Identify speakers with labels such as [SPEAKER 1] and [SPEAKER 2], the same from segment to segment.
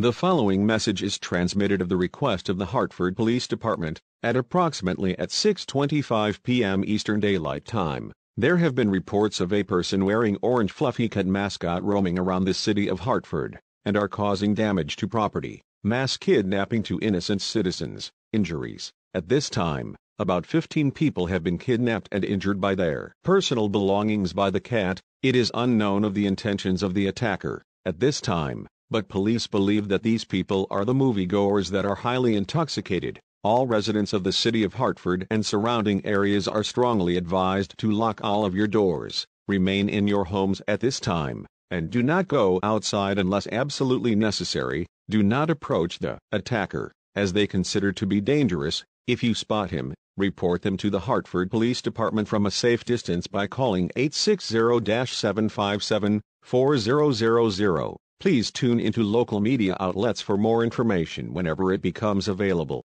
[SPEAKER 1] The following message is transmitted at the request of the Hartford Police Department at approximately 6:25 p.m. Eastern Daylight Time. There have been reports of a person wearing orange fluffy cat mascot roaming around the city of Hartford and are causing damage to property, mass kidnapping to innocent citizens, injuries. At this time, about 15 people have been kidnapped and injured by their personal belongings by the cat. It is unknown of the intentions of the attacker at this time, but police believe that these people are the moviegoers that are highly intoxicated. All residents of the city of Hartford and surrounding areas are strongly advised to lock all of your doors, remain in your homes at this time, and do not go outside unless absolutely necessary. Do not approach the attacker, as they consider to be dangerous. If you spot him, report them to the Hartford Police Department from a safe distance by calling 860-757-4000. Please tune into local media outlets for more information whenever it becomes available.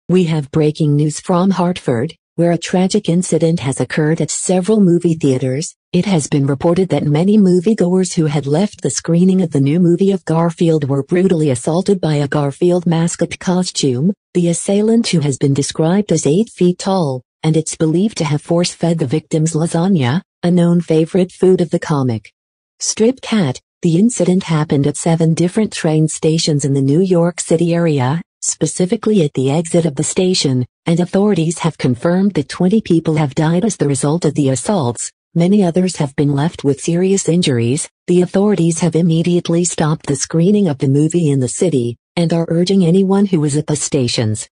[SPEAKER 2] We have breaking news from Hartford, where a tragic incident has occurred at several movie theaters. It has been reported that many moviegoers who had left the screening of the new movie of Garfield were brutally assaulted by a Garfield mascot costume. The assailant, who has been described as 8 feet tall, and it's believed to have force-fed the victims lasagna, a known favorite food of the comic strip cat. The incident happened at 7 different train stations in the New York City area, specifically at the exit of the station, and authorities have confirmed that 20 people have died as the result of the assaults. Many others have been left with serious injuries. The authorities have immediately stopped the screening of the movie in the city, and are urging anyone who was at the stations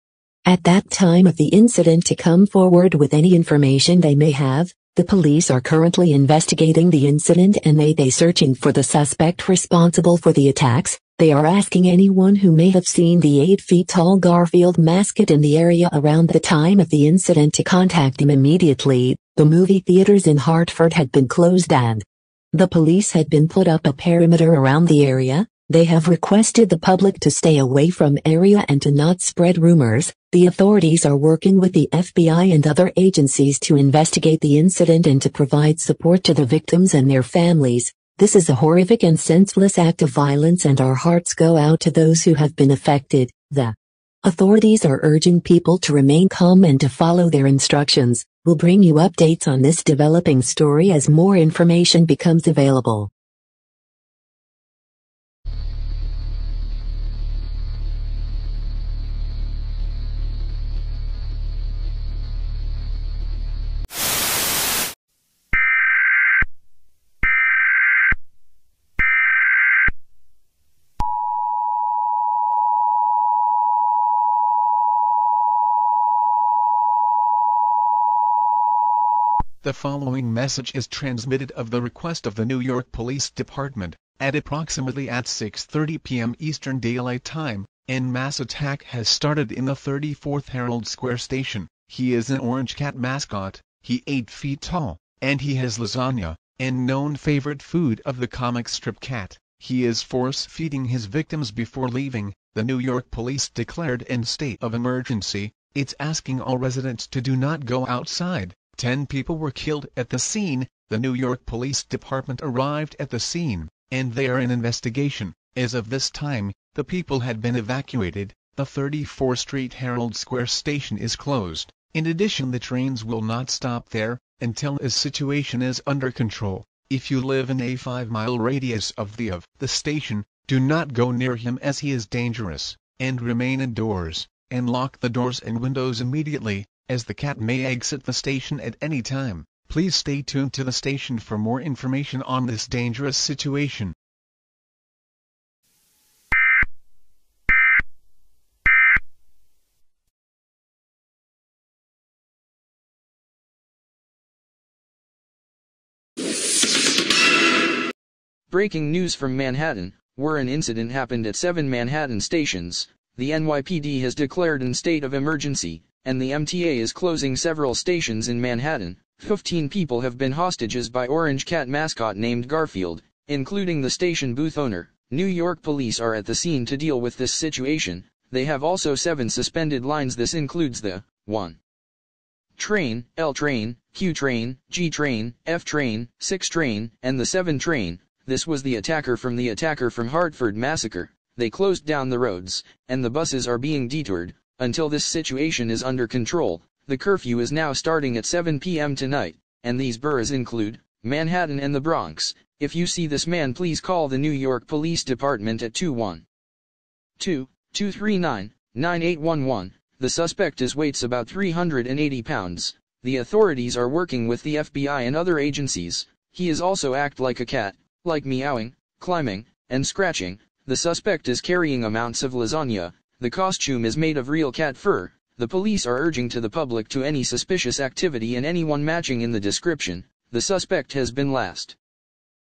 [SPEAKER 2] at that time of the incident to come forward with any information they may have. The police are currently investigating the incident and may be searching for the suspect responsible for the attacks. They are asking anyone who may have seen the 8 feet tall Garfield mascot in the area around the time of the incident to contact him immediately. The movie theaters in Hartford had been closed and the police had been put up a perimeter around the area. They have requested the public to stay away from area and to not spread rumors. The authorities are working with the FBI and other agencies to investigate the incident and to provide support to the victims and their families. This is a horrific and senseless act of violence, and our hearts go out to those who have been affected. The authorities are urging people to remain calm and to follow their instructions. We'll bring you updates on this developing story as more information becomes available.
[SPEAKER 3] The following message is transmitted of the request of the New York Police Department, at approximately 6:30 p.m. Eastern Daylight Time. An mass attack has started in the 34th Herald Square station. He is an orange cat mascot, he 8 feet tall, and he has lasagna, an known favorite food of the comic strip cat. He is force-feeding his victims before leaving. The New York Police declared an state of emergency. It's asking all residents to do not go outside. 10 people were killed at the scene. The New York Police Department arrived at the scene, and they are in investigation. As of this time, the people had been evacuated. The 34th Street Herald Square station is closed. In addition, the trains will not stop there until the situation is under control. If you live in a 5-mile radius of the station, do not go near him as he is dangerous, and remain indoors, and lock the doors and windows immediately, as the cat may exit the station at any time. Please stay tuned to the station for more information on this dangerous situation.
[SPEAKER 4] Breaking news from Manhattan, where an incident happened at 7 Manhattan stations. The NYPD has declared an state of emergency, and the MTA is closing several stations in Manhattan. 15 people have been hostages by orange cat mascot named Garfield, including the station booth owner. New York police are at the scene to deal with this situation. They have also 7 suspended lines. This includes the 1 train, L train, Q train, G train, F train, 6 train, and the 7 train. This was the attacker from Hartford massacre. They closed down the roads, and the buses are being detoured, until this situation is under control. The curfew is now starting at 7 p.m. tonight, and these boroughs include Manhattan and the Bronx. If you see this man, please call the New York Police Department at 212-239-9811. The suspect weighs about 380 pounds. The authorities are working with the FBI and other agencies. He is also act like a cat, like meowing, climbing, and scratching. The suspect is carrying amounts of lasagna. The costume is made of real cat fur. The police are urging to the public to any suspicious activity and anyone matching in the description. The suspect has been last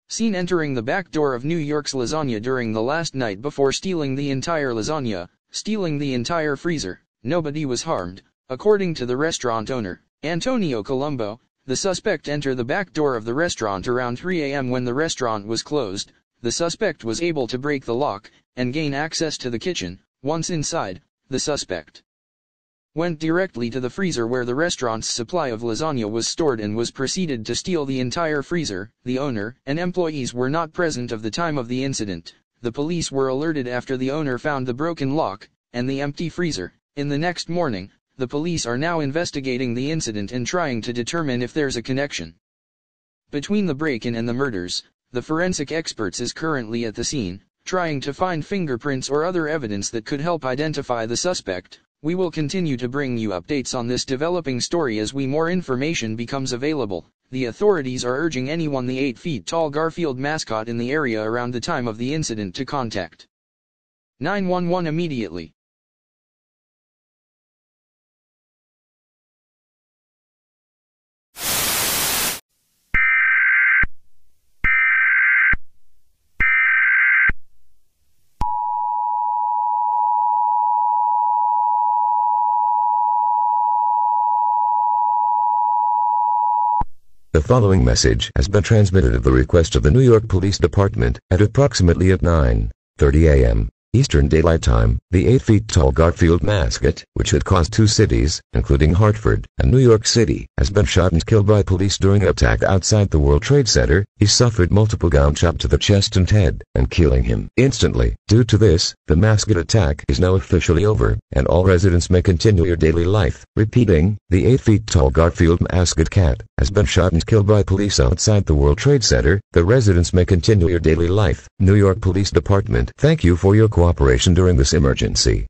[SPEAKER 4] seen entering the back door of New York's Lasagna during the last night before stealing the entire lasagna, stealing the entire freezer. Nobody was harmed, according to the restaurant owner, Antonio Colombo. The suspect entered the back door of the restaurant around 3 a.m. when the restaurant was closed. The suspect was able to break the lock and gain access to the kitchen. Once inside, the suspect went directly to the freezer where the restaurant's supply of lasagna was stored and was proceeded to steal the entire freezer. The owner and employees were not present of the time of the incident. The police were alerted after the owner found the broken lock and the empty freezer. In the next morning, the police are now investigating the incident and trying to determine if there's a connection between the break-in and the murders. The forensic experts is currently at the scene, trying to find fingerprints or other evidence that could help identify the suspect. We will continue to bring you updates on this developing story as more information becomes available. The authorities are urging anyone the 8-feet-tall Garfield mascot in the area around the time of the incident to contact 911 immediately.
[SPEAKER 5] The following message has been transmitted at the request of the New York Police Department at approximately at 9:30 a.m. Eastern Daylight Time. The 8-feet-tall Garfield mascot, which had caused 2 cities, including Hartford and New York City, has been shot and killed by police during an attack outside the World Trade Center. He suffered multiple gunshots to the chest and head, and killing him instantly. Due to this, the mascot attack is now officially over, and all residents may continue your daily life. Repeating, the 8-feet-tall Garfield mascot cat has been shot and killed by police outside the World Trade Center. The residents may continue your daily life. New York Police Department, thank you for your cooperation during this emergency.